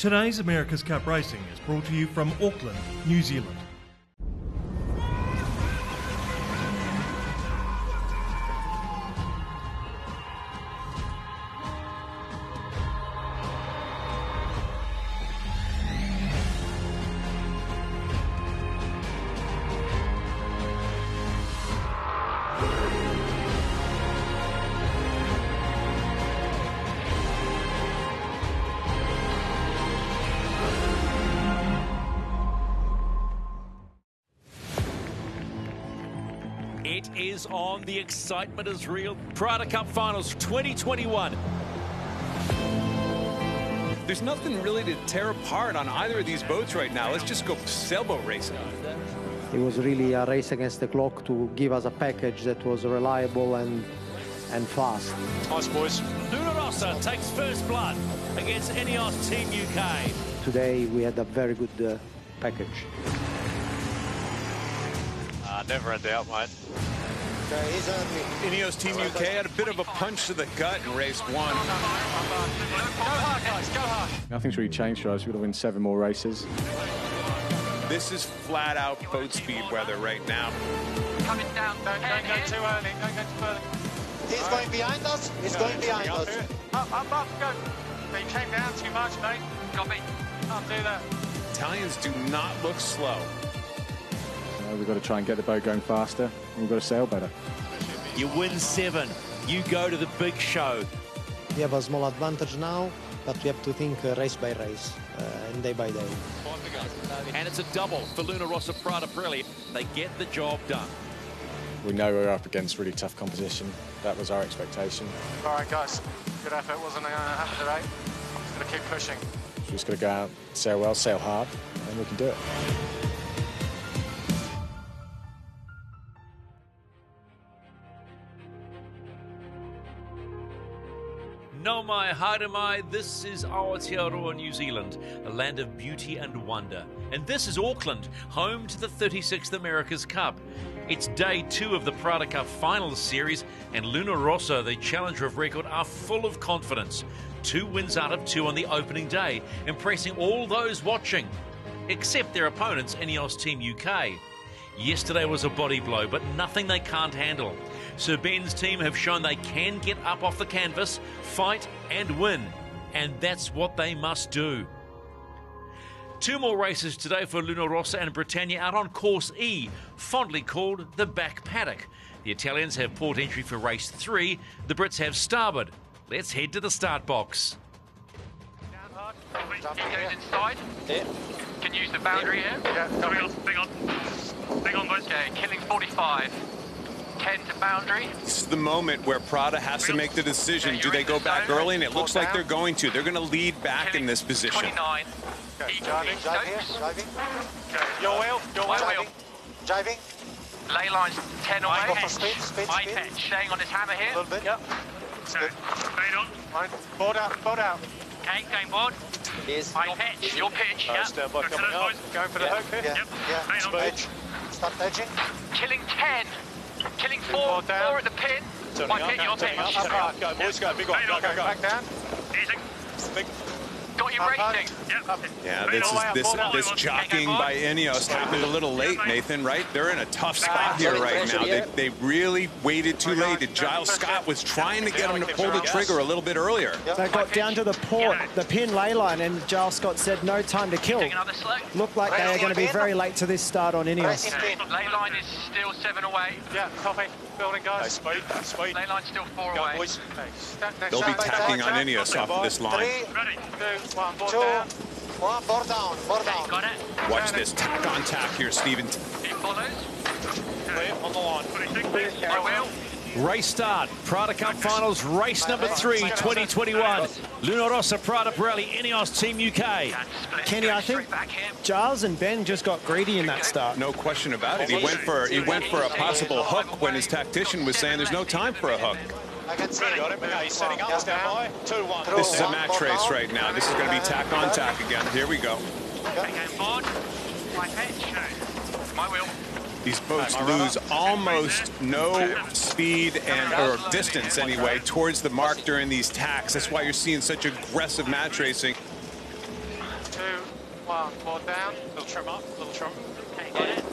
Today's America's Cup racing is brought to you from Auckland, New Zealand. It is on, the excitement is real. Prada Cup Finals 2021. There's nothing really to tear apart on either of these boats right now. Let's just go sailboat racing. It was really a race against the clock to give us a package that was reliable and fast. Nice, boys. Luna Rossa takes first blood against Emirates Team UK. Today we had a very good package. Never in doubt, mate. Ineos Team UK had a bit of a punch to the gut in race one. Go hard, guys, go hard. Nothing's really changed for us. We've got to win 7 more races. This is flat out boat speed weather right now. Coming down. Don't go too early. Don't go too early. He's going behind us. He's going behind us. Up, go. You came down too much, mate. Got me. Can't do that. Italians do not look slow. We've got to try and get the boat going faster, and we've got to sail better. You win 7. You go to the big show. We have a small advantage now, but we have to think race by race and day by day. And it's a double for Luna Rossa Prada Pirelli. They get the job done. We know we're up against really tough competition. That was our expectation. All right, guys. Good effort. Wasn't going to happen today. Just got to keep pushing. We've just got to go out, sail well, sail hard, and we can do it. No mai haere mai, this is Aotearoa, New Zealand, a land of beauty and wonder. And this is Auckland, home to the 36th America's Cup. It's day 2 of the Prada Cup Finals series, and Luna Rossa, the challenger of record, are full of confidence. 2 wins out of 2 on the opening day, impressing all those watching, except their opponents, Ineos Team UK. Yesterday was a body blow, but nothing they can't handle. Sir Ben's team have shown they can get up off the canvas, fight and win, and that's what they must do. 2 more races today for Luna Rossa and Britannia out on course E, fondly called the back paddock. The Italians have port entry for race 3, the Brits have starboard. Let's head to the start box. Down hard. It goes inside. Yeah. Can use the boundary here. Yeah. Hang on, boys. Okay, killing 45. 10 to boundary. This is the moment where Prada has to make the decision. Do they go back early? And it looks like they're going to. They're going to lead back in this position. 29. Driving. Your wheel. Driving. Ley line's 10 away. Go for speed. My pitch, staying on his hammer here. A little bit. Yep. Good. On. Board out. Okay, going board. Yes. My pitch, your pitch. Yep. Stand by coming up. Going for the hook here. Yeah. Edge. Start edging. Killing 10. Killing 4 at the pin. My pitch, your pitch. Go, boys, go. Big one. Go. Back down. Easy. Big. Got you racing. Yeah, this jockeying by Ineos happened a little late, Nathan, right? They're in a tough spot here right now. They really waited too late. Giles Scott was trying to get them to pull the trigger a little bit earlier. They got down to the pin ley line, and Giles Scott said no time to kill. Looked like they are going to be very late to this start on Ineos. Ley line is still 7 away. Yeah, copy. Building, guys. Speed. Ley line's still 4 away. Boys. They'll be tacking on Ineos off of this line. 3, Ready. 2, 1, board 2, down. 1, board down. Got it. Watch this tack on tack here, Stephen. He follows. On the line. I will. Race start, Prada Cup Finals, race number 3, 2021. Luna Rossa, Prada Pirelli, Ineos Team UK. Kenny, I think Giles and Ben just got greedy in that start. No question about it. He went for a possible hook when his tactician was saying there's no time for a hook. I can see. Got him. He's setting up. Stand by. 2-1. This is a match race right now. This is going to be tack on tack again. Here we go. Okay, board. My pitch. My wheel. These boats lose almost no speed or distance anyway towards the mark during these tacks. That's why you're seeing such aggressive match racing. One, more down. Little trim up, little trim. Okay, got it.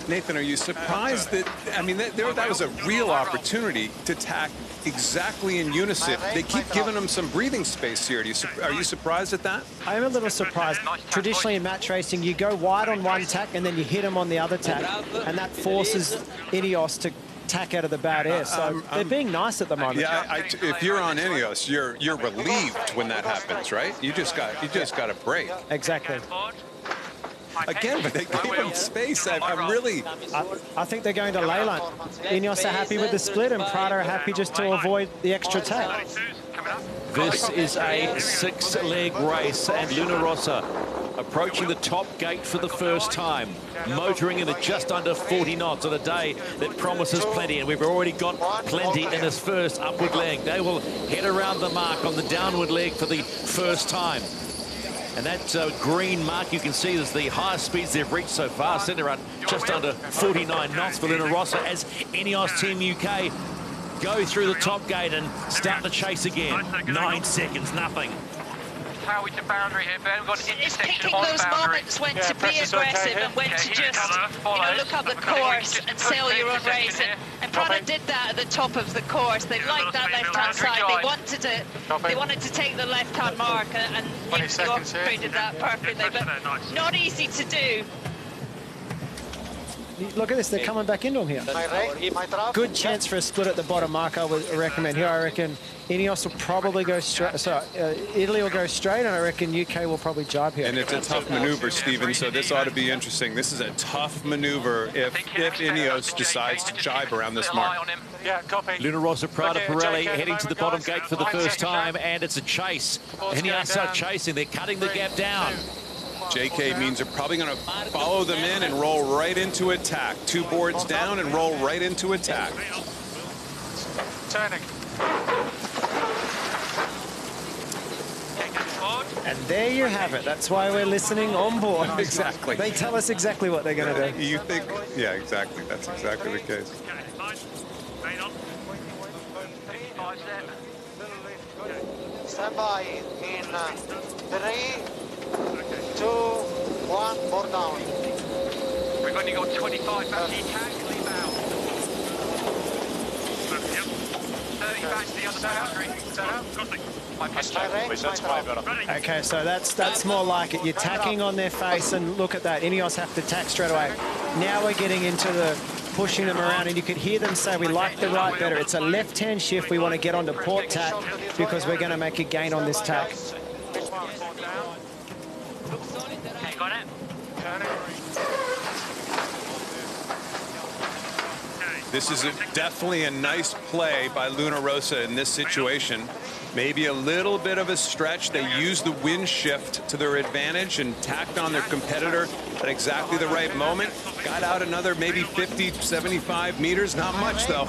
Nathan, are you surprised that, I mean, that was a real opportunity to tack exactly in unison. They keep giving them some breathing space here. Are you surprised at that? I am a little surprised. Traditionally in match racing, you go wide on one tack and then you hit them on the other tack, and that forces Ineos to tack out of the bad air. So they're being nice at the moment. Yeah, if you're on Ineos, you're relieved when that happens, right? You just got a break. Exactly. Again, but they gave them space. I'm really... I think they're going to Leyland. Ineos are happy with the split, and Prada are happy just to avoid the extra tack. This is a six-leg race, and Luna Rossa approaching the top gate for the first time, motoring in at just under 40 knots on a day that promises plenty, and we've already got plenty in this first upward leg. They will head around the mark on the downward leg for the first time. And that green mark you can see is the highest speeds they've reached so far, sitting around just under 49 knots for Luna Rossa as Ineos Team UK go through the top gate and start the chase again. 9 seconds, nothing. Towie to boundary here, Ben. We've got an It's intersection picking on those boundary. moments when to be aggressive and when to just, look up the course and sail your own race. And Prada did that at the top of the course. They liked that left-hand side. They wanted to take the left-hand mark, and Yacht created that perfectly. But not easy to do. Look at this, they're coming back into him here. Good chance for a split at the bottom mark, I would recommend. Here, I reckon Ineos will probably go straight. Italy will go straight, and I reckon UK will probably jibe here. And it's a tough maneuver, Stephen, so this ought to be interesting. This is a tough maneuver if Ineos decides to jibe around this mark. Yeah, copy. Luna Rossa, Prada, Pirelli heading to the bottom gate for the first time, and it's a chase. Ineos are chasing, they're cutting the gap down. JK means they're probably going to follow them in and roll right into attack. 2 boards down and roll right into attack. Turning. And there you have it. That's why we're listening on board. Exactly. They tell us exactly what they're going to do. You think? Yeah, exactly. That's exactly the case. Stand by in 3, 2, 1, board down. We've only got 25 back. Leave out. 30 back to the other boundary. Okay, so that's more like it. You're tacking on their face, and look at that. Ineos have to tack straight away. Now we're getting into the pushing them around, and you could hear them say, we like the right better. It's a left-hand shift. We want to get onto port tack because we're going to make a gain on this tack. Okay, got it. This is definitely a nice play by Luna Rossa in this situation. Maybe a little bit of a stretch. They used the wind shift to their advantage and tacked on their competitor at exactly the right moment. Got out another maybe 50, 75 meters. Not much, though.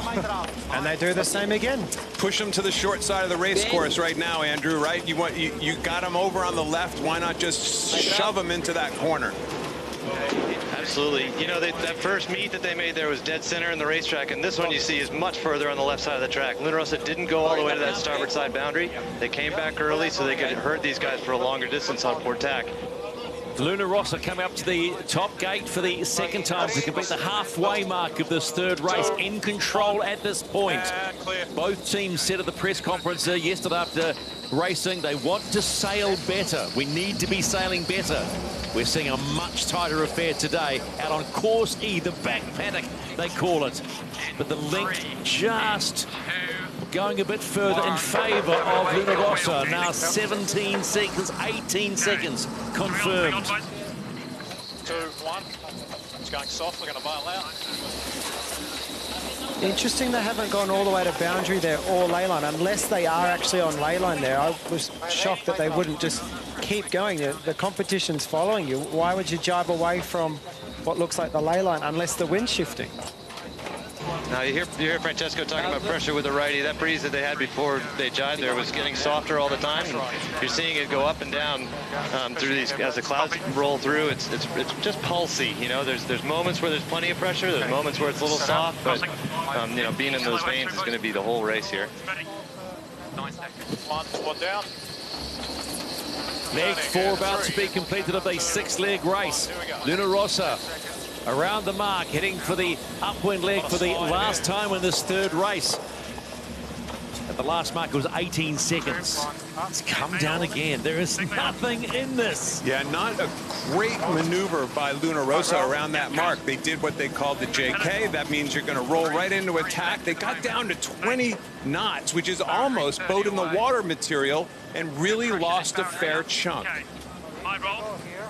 And they do the same again. Push them to the short side of the race course right now, Andrew, right? You got them over on the left. Why not just shove them into that corner? Absolutely. You know, that first meet that they made there was dead center in the racetrack, and this one you see is much further on the left side of the track. Luna Rossa didn't go all the way to that starboard side boundary. They came back early so they could herd these guys for a longer distance on port tack. Luna Rossa coming up to the top gate for the second time to complete the halfway mark of this third race, in control at this point. Both teams said at the press conference yesterday after racing they want to sail better. We need to be sailing better. We're seeing a much tighter affair today out on course E, the back paddock they call it. But the link just going a bit further in favour of Luna Rossa. Now 17 seconds, 18 seconds confirmed. 2, 1. It's going soft. We're going to bail out. Interesting they haven't gone all the way to boundary there or leyline, unless they are actually on leyline there. I was shocked that they wouldn't just keep going. The competition's following you. Why would you jibe away from what looks like the leyline unless the wind's shifting? Now you hear Francesco talking about pressure with the righty. That breeze that they had before they jibed there was getting softer all the time. And you're seeing it go up and down through these as the clouds roll through. It's just pulsy. You know, there's moments where there's plenty of pressure. There's moments where it's a little soft. But you know, being in those veins is going to be the whole race here. 9 seconds. 1, squad down. Leg 4 about to be completed of a 6-leg race. Luna Rossa around the mark, heading for the upwind leg for the last time in this third race. At the last mark, it was 18 seconds. It's come down again. There is nothing in this. Yeah, not a great maneuver by Luna Rossa around that mark. They did what they called the JK. That means you're going to roll right into attack. They got down to 20 knots, which is almost boat in the water material, and really lost a fair chunk.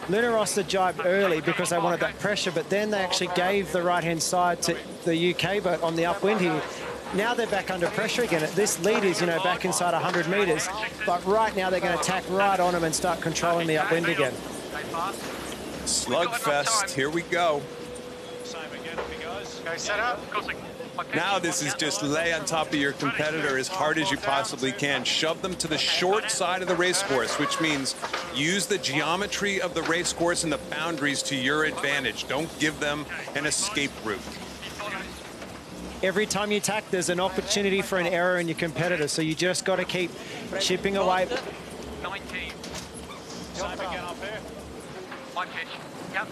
Luna Rossa jibed early because they wanted that pressure, but then they actually gave the right-hand side to the UK boat on the upwind here. Now they're back under pressure again. This lead is, you know, back inside 100 metres, but right now they're going to tack right on them and start controlling the upwind again. Slugfest, here we go. Okay, set up. Now this is just lay on top of your competitor as hard as you possibly can. Shove them to the short side of the race course, which means use the geometry of the race course and the boundaries to your advantage. Don't give them an escape route. Every time you tack, there's an opportunity for an error in your competitor, so you just got to keep chipping away. 19. Same again up here. One pitch. Yep.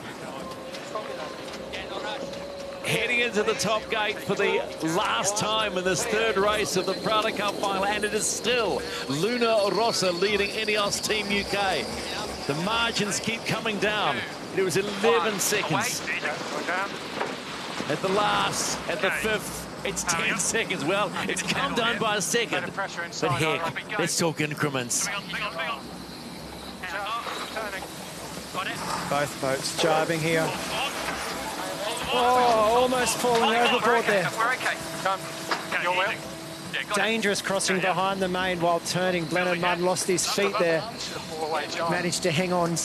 Heading into the top gate for the last time in this third race of the Prada Cup final, and it is still Luna Rossa leading Ineos Team UK. The margins keep coming down. It was 11 seconds. At the last, at the fifth, it's 10 seconds. Well, it's come down by a second. But heck, let's talk increments. Both boats jibing here. Oh, almost falling overboard there. We're okay. Come. Your wheel. Dangerous crossing behind the main while turning. Blenheim Mudd lost his feet there. Managed to hang on.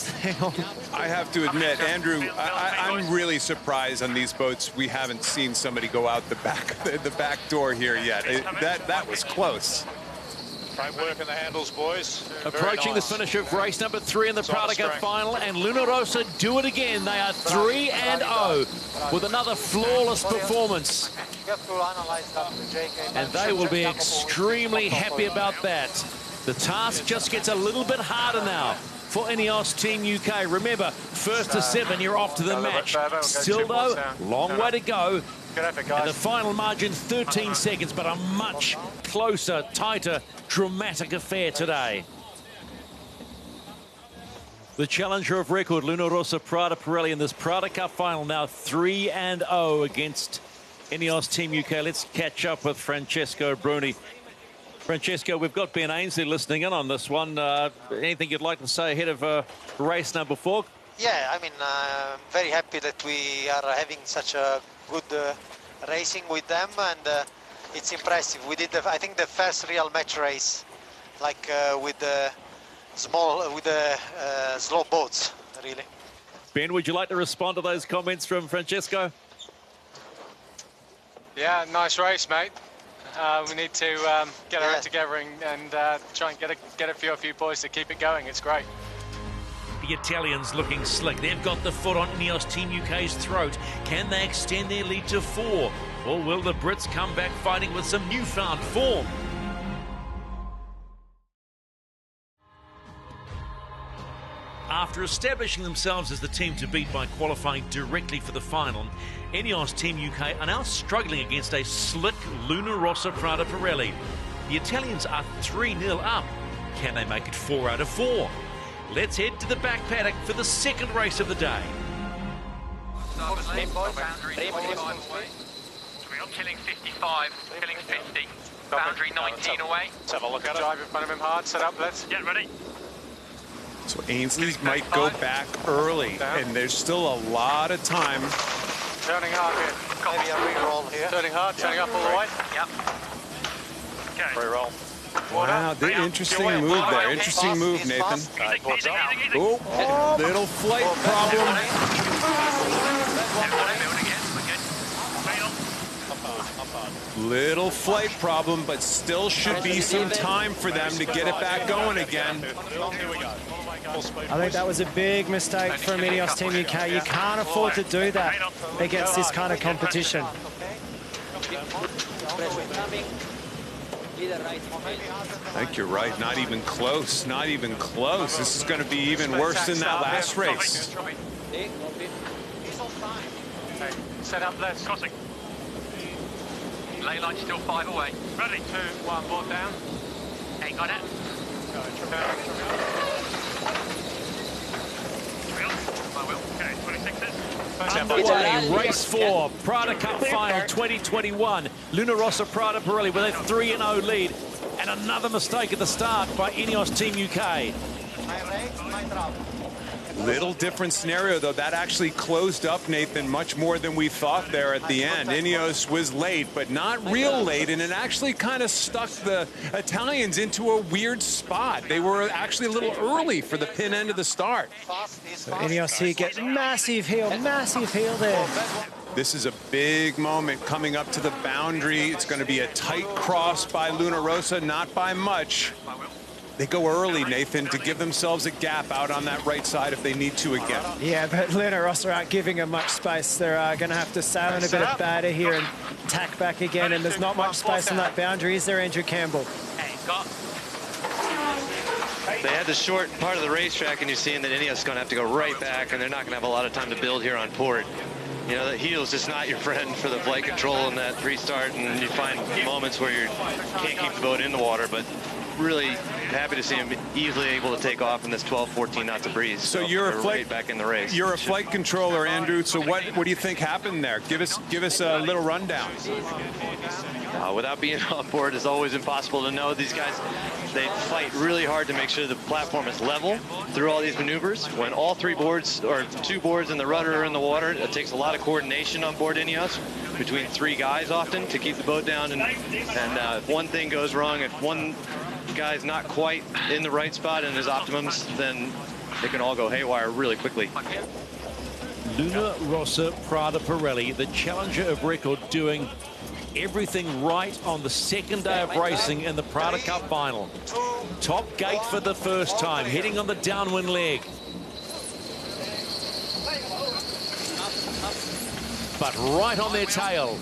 I have to admit, Andrew, I'm really surprised on these boats. We haven't seen somebody go out the back door here yet. That was close. Great work in the handles, boys. Approaching the finish of race number 3 in the Prada Cup final, and Luna Rossa do it again. They are 3-0 with another flawless performance. And they will be extremely happy about that. The task just gets a little bit harder now for Ineos Team UK. Remember, first to 7, you're off to the match. Still, though, long way to go. And the final margin, 13 seconds, but a much closer, tighter, dramatic affair today. The challenger of record, Luna Rossa Prada Pirelli, in this Prada Cup final, now 3-0 against Ineos Team UK. Let's catch up with Francesco Bruni. Francesco, we've got Ben Ainsley listening in on this one. Anything you'd like to say ahead of race number 4? Yeah, I mean, very happy that we are having such a good racing with them, and it's impressive. We did, I think, the first real match race, like with the slow boats, really. Ben, would you like to respond to those comments from Francesco? Yeah, nice race, mate. We need to get our head together and try and get a few boys to keep it going. It's great. The Italians looking slick. They've got the foot on Ineos Team UK's throat. Can they extend their lead to 4? Or will the Brits come back fighting with some newfound form? After establishing themselves as the team to beat by qualifying directly for the final, Ineos Team UK are now struggling against a slick Luna Rossa Prada Pirelli. The Italians are 3-0 up. Can they make it 4 out of 4? Let's head to the back paddock for the second race of the day. Killing 55, killing 50. Boundary 19 away. Let's have a look at it. Drive in front of him hard, set up, let's get ready. So Ainsley might go back early, and there's still a lot of time. Turning hard here. Maybe a re-roll here. Turning hard, turning up all the way. Yep. Okay. Re-roll. Wow, interesting move there. Interesting move, Nathan. Oh, little flight problem. Little flight problem, but still should be some time for them to get it back going again. I think that was a big mistake from Ineos Team UK. You can't afford to do that against this kind of competition. I think you're right. Not even close. Not even close. This is going to be even worse than that last race. Set up left. Crossing. Ley line still 5 away. Ready. 2, 1, board down. Hey, got it. Okay, 26s. Underway, race 4, Prada Cup final 2021. Luna Rossa Prada Pirelli with a 3-0 lead. And another mistake at the start by Ineos Team UK. Little different scenario, though. That actually closed up, Nathan, much more than we thought there at the end. Ineos was late, but not real late, and it actually kind of stuck the Italians into a weird spot. They were actually a little early for the pin end of the start. So Ineos here get massive heel there. This is a big moment coming up to the boundary. It's going to be a tight cross by Luna Rossa, not by much. They go early, Nathan, to give themselves a gap out on that right side if they need to again. Yeah, but Luna Rossa aren't giving them much space. They're going to have to sail in a bit of batter here and tack back again, and there's not much space on that boundary, is there, Andrew Campbell? They had the short part of the racetrack, and you're seeing that Ineos is going to have to go right back, and they're not going to have a lot of time to build here on port. You know, the heel's just not your friend for the flight control in that restart, and you find moments where you can't keep the boat in the water, but really happy to see him easily able to take off in this 12-14 knots of breeze. So you're a flight right back in the race. You're a flight controller, Andrew. So what do you think happened there? Give us a little rundown. Without being on board, it's always impossible to know. These guys, they fight really hard to make sure the platform is level through all these maneuvers. When all 3 boards, or 2 boards and the rudder are in the water, it takes a lot of coordination on board Ineos between 3 guys often to keep the boat down. And if one thing goes wrong, if one guy's not quite in the right spot in his optimums, then they can all go haywire really quickly. Luna Rossa Prada Pirelli, the challenger of record, doing everything right on the second day of racing in the Prada Cup final. Top gate for the first time, heading on the downwind leg. But right on their tail,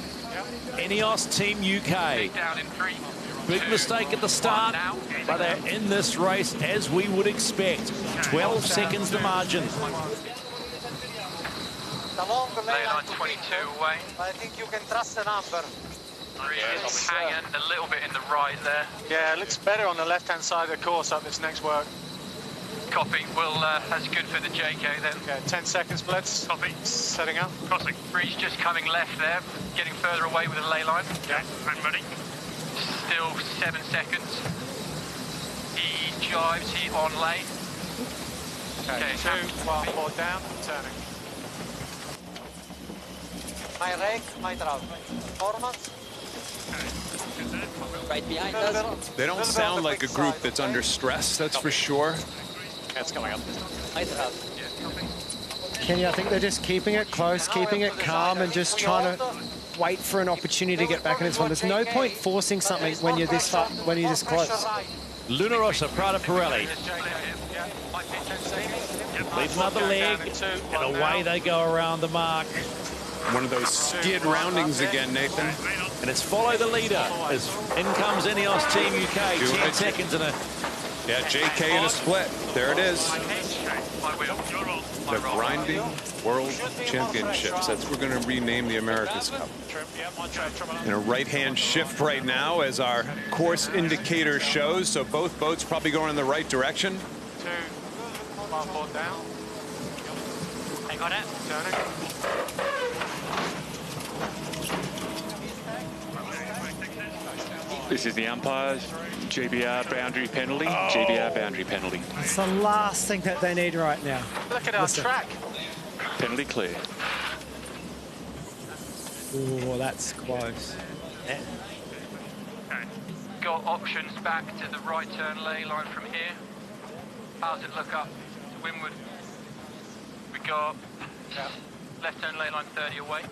Ineos Team UK. Big mistake at the start, but they're in this race as we would expect. 12 seconds the margin. Ley line 22 away. I think you can trust the number. It's hanging a little bit in the right there. Yeah, it looks better on the left-hand side of the course up this next work. Copy. Well, that's good for the JK then. Okay, 10 seconds, blitz. Copy. Setting up. Crossing. Breeze just coming left there, getting further away with the ley line. Okay, I'm ready. Still 7 seconds. He jives, he on lane. Okay, 2, 1, 4 down, turning. My rake, my trout. Performance. Right behind us. They don't sound like a group that's under stress, that's for sure. That's coming up. Kenny, I think they're just keeping it close, keeping it calm, and just trying to wait for an opportunity to get back in this one. There's no point forcing something when you're this far, when you're this close. Luna Rossa Prada Pirelli leads another leg, and away they go around the mark. One of those skid roundings again, Nathan. And it's follow the leader as in comes Ineos Team UK. 10 seconds and a... Yeah, JK in a split. There it is. The Grinding World Championships. That's what we're going to rename the America's Cup. In a right-hand shift right now, as our course indicator shows. So both boats probably going in the right direction. 2, 1, 4 down. I got it. Turning. This is the umpires. GBR boundary penalty. GBR boundary penalty. It's the last thing that they need right now. Look at our track. Penalty clear. Oh, that's close. Okay. Got options back to the right turn ley line from here. How's it look up to windward? We got left turn ley line 30 away.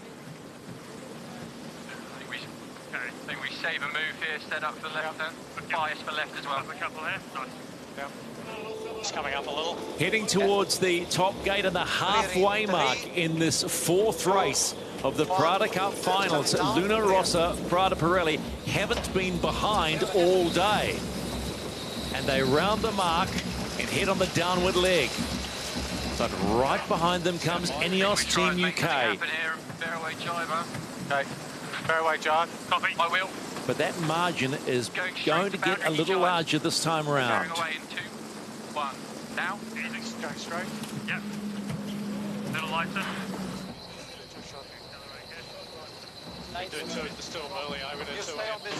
I think we save a move here, set up for left turn. Bias for left as well. A couple there. Nice. It's coming up a little. Heading towards the top gate and the halfway mark in this 4th race of the Prada Cup finals. Luna Rossa, Prada Pirelli haven't been behind all day. And they round the mark and head on the downward leg. But right behind them comes Ineos Team UK. Okay, fairway drive. Copy. My wheel. But that margin is going to get a little larger this time around. Going away in 2, 1. Now. Going straight. Yep. Little lighter.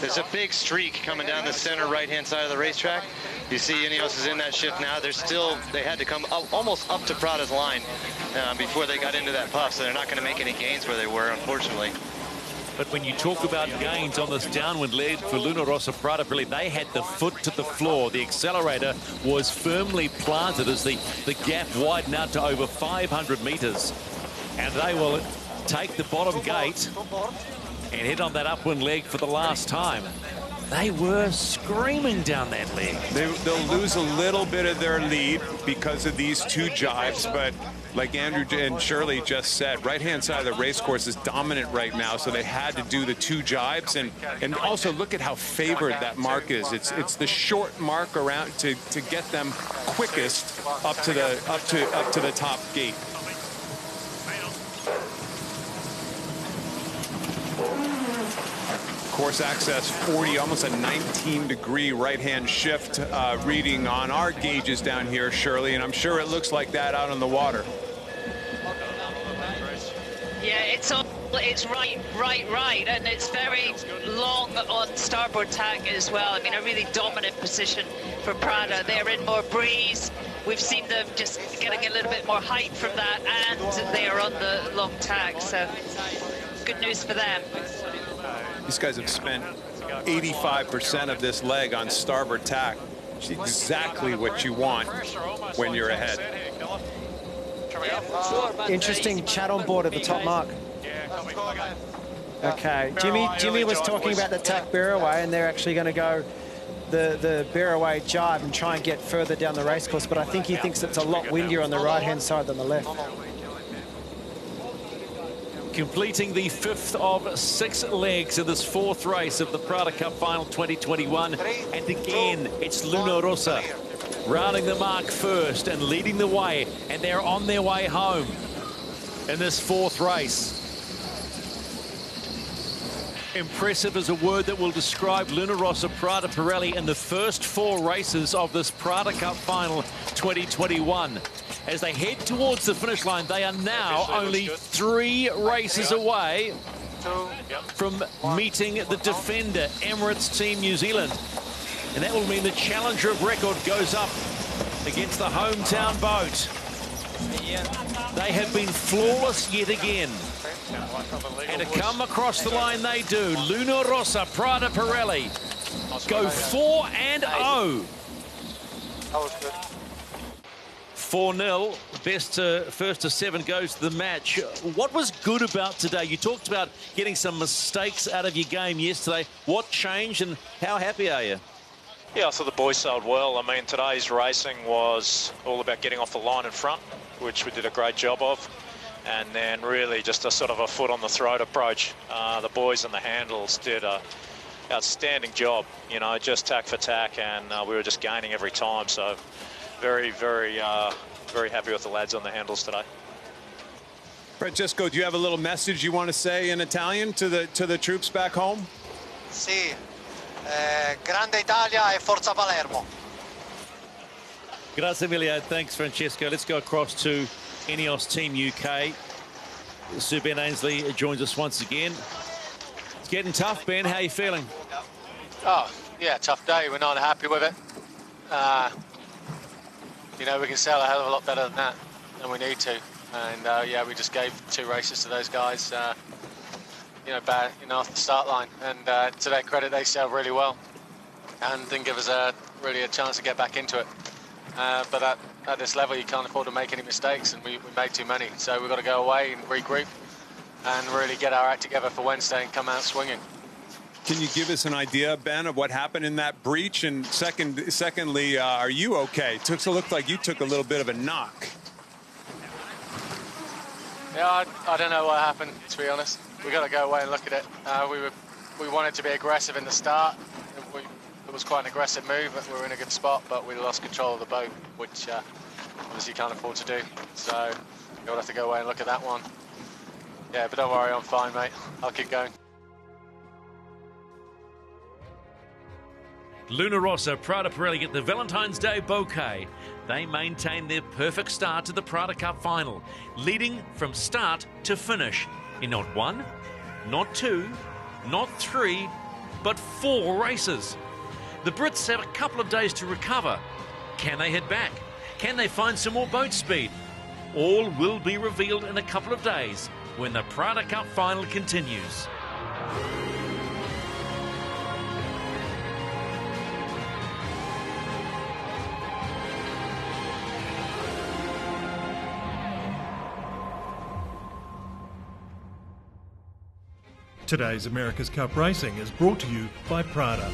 There's a big streak coming down the center right-hand side of the racetrack. You see Ineos is in that shift now. They had to come up, almost up to Prada's line before they got into that puff, so they're not going to make any gains where they were, unfortunately. But when you talk about gains on this downward leg for Luna Rossa Prada Pirelli, they had the foot to the floor. The accelerator was firmly planted as the gap widened out to over 500 meters. And they will take the bottom gate and hit on that upwind leg for the last time. They were screaming down that leg. They'll lose a little bit of their lead because of these two jives, but like Andrew and Shirley just said, right-hand side of the race course is dominant right now, so they had to do the two jives, and also look at how favored that mark is. It's the short mark around to get them quickest up to the top gate. Course access 40, almost a 19-degree right-hand shift reading on our gauges down here, Shirley, and I'm sure it looks like that out on the water. Yeah, it's right, and it's very long on starboard tack as well. I mean, a really dominant position for Prada. They're in more breeze. We've seen them just getting a little bit more height from that, and they are on the long tack, so good news for them. These guys have spent 85% of this leg on starboard tack. It's exactly what you want when you're ahead. Interesting chat on board at the top, Mark. Okay, Jimmy was talking about the tack bear away, and they're actually going to go the bear away jibe and try and get further down the race course, but I think he thinks it's a lot windier on the right-hand side than the left. Completing the 5th of 6 legs of this 4th race of the Prada Cup Final 2021. And again, it's Luna Rossa rounding the mark first and leading the way. And they're on their way home in this 4th race. Impressive is a word that will describe Luna Rossa Prada Pirelli in the first 4 races of this Prada Cup Final 2021. As they head towards the finish line, they are now only 3 races away from meeting the defender, Emirates Team New Zealand. And that will mean the challenger of record goes up against the hometown boat. They have been flawless yet again. And to come across the line they do. Luna Rossa Prada Pirelli go 4-0. That was good. 4-0, best first to 7 goes to the match. What was good about today? You talked about getting some mistakes out of your game yesterday. What changed and how happy are you? Yeah, I thought the boys sailed well. I mean, today's racing was all about getting off the line in front, which we did a great job of. And then really just a sort of a foot on the throat approach. The boys and the handles did a outstanding job, you know, just tack for tack, and we were just gaining every time. So very, very happy with the lads on the handles today. Francesco, do you have a little message you want to say in Italian to the troops back home? Sì, grande Italia e forza Palermo. Grazie mille, thanks Francesco. Let's go across to Ineos Team UK. Sir Ben Ainsley joins us once again. It's getting tough, Ben. How are you feeling? Oh, yeah, tough day. We're not happy with it. You know, we can sail a hell of a lot better than that, and we need to. And yeah, we just gave 2 races to those guys, you know, bad, you know, off the start line. And to their credit, they sailed really well and didn't give us really a chance to get back into it. But at this level, you can't afford to make any mistakes, and we made too many. So we've got to go away and regroup and really get our act together for Wednesday and come out swinging. Can you give us an idea, Ben, of what happened in that breach? And secondly, are you okay? It looked like you took a little bit of a knock. Yeah, I don't know what happened, to be honest. We got to go away and look at it. We wanted to be aggressive in the start. It was quite an aggressive move. We were in a good spot, but we lost control of the boat, which obviously you can't afford to do. So you'll have to go away and look at that one. Yeah, but don't worry, I'm fine, mate. I'll keep going. Luna Rossa, Prada Pirelli get the Valentine's Day bouquet. They maintain their perfect start to the Prada Cup final, leading from start to finish in not one, not two, not three, but 4 races. The Brits have a couple of days to recover. Can they head back? Can they find some more boat speed? All will be revealed in a couple of days when the Prada Cup final continues. Today's America's Cup Racing is brought to you by Prada.